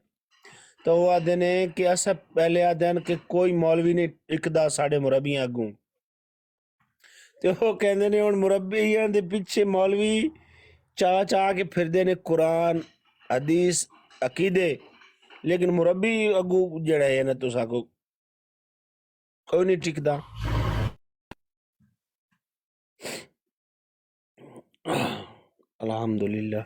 ਤਾਂ ਉਹ ਆਖਦੇ ਨੇ ਕਿ ਅਸਾਂ ਪਹਿਲੇ ਆਖਦੇ ਕਿ ਕੋਈ ਮੌਲਵੀ ਨਹੀਂ ਟਿਕਦਾ ਸਾਡੇ ਮੁਰੱਬੀਆਂ ਅੱਗੋਂ। ਤੇ ਉਹ ਕਹਿੰਦੇ ਨੇ ਹੁਣ ਮੁਰੱਬੀਆਂ ਦੇ ਪਿੱਛੇ ਮੌਲਵੀ ਚਾਹ ਕੇ ਫਿਰਦੇ ਨੇ ਕੁਰਾਨ, ਹਦੀਸ, ਅਕੀਦੇ, ਲੇਕਿਨ ਮੁਰੱਬੀ ਅੱਗੂ ਜਿਹੜਾ ਹੈ ਨਾ ਤੁਸੀਂ ਆਖੋ ਕੋਈ ਨਹੀਂ ਟਿਕਦਾ। अल्हम्दुलिल्लाह।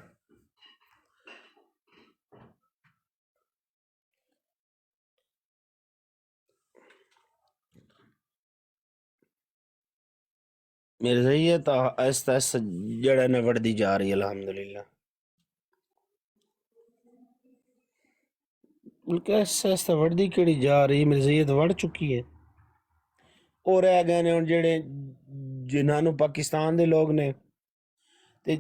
मेरे जरिए तो आहिस्ता आहिस्ता जड़ा ने बढ़ती जा रही है अल्हम्दुलिल्लाह। बल्कि आहिस्ता आहिस्ता बढ़ती केड़ी जा रही है, मेरे जरिए तो बढ़ चुकी है। और रह गए ने हुण जेड़े जिन्हां पाकिस्तान दे लोग ने ते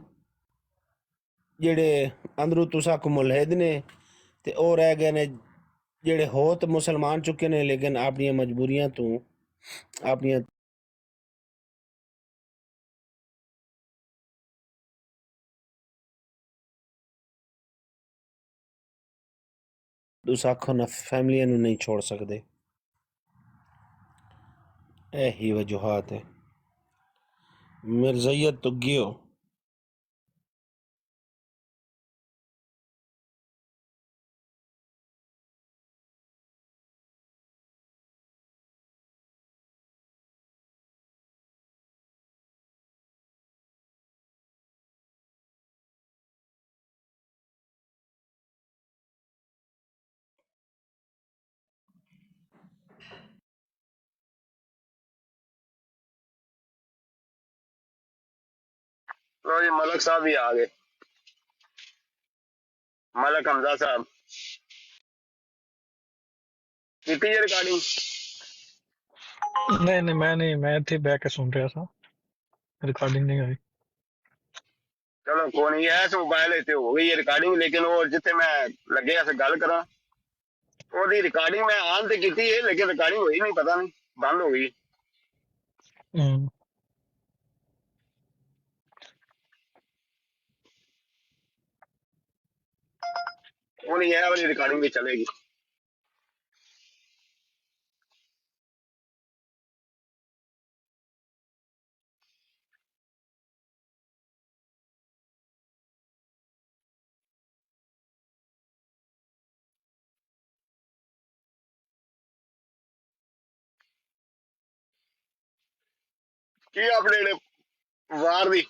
जेड़े अंदरों तुसा को मुलहिद ने ਤੇ ਉਹ ਰਹਿ ਗਏ ਨੇ ਜਿਹੜੇ ਹੋ ਤੇ ਮੁਸਲਮਾਨ ਚੁੱਕੇ ਨੇ ਲੇਕਿਨ ਆਪਣੀਆਂ ਮਜਬੂਰੀਆਂ ਤੋਂ ਆਪਣੀਆਂ ਤੁਸੀਂ ਆਖੋ ਨਾ ਫੈਮਲੀਆਂ ਨੂੰ ਨਹੀਂ ਛੋੜ ਸਕਦੇ। ਇਹੀ ਵਜੂਹਾਤ ہے مرزیت تو گیو لو جی ملک صاحب بھی آ گئے، ملک حمزہ صاحب کیتی ہے ریکارڈنگ؟ نہیں میں تھی بہ کے سن رہا تھا، ریکارڈنگ نہیں آئی۔ چلو کوئی نہیں ہے، موبائل ہو گئی ہے ریکارڈنگ، لیکن وہ جتنے میں لگے سے گل کرا وہ ریکارڈنگ میں آن تے کیتی ہے لیکن ریکارڈنگ ہوئی نہیں، پتہ نہیں بند ہو گئی۔ وہ نہیں ہے والی ریکارڈنگ بھی چلے گی۔ کی اپڈیٹ وار دی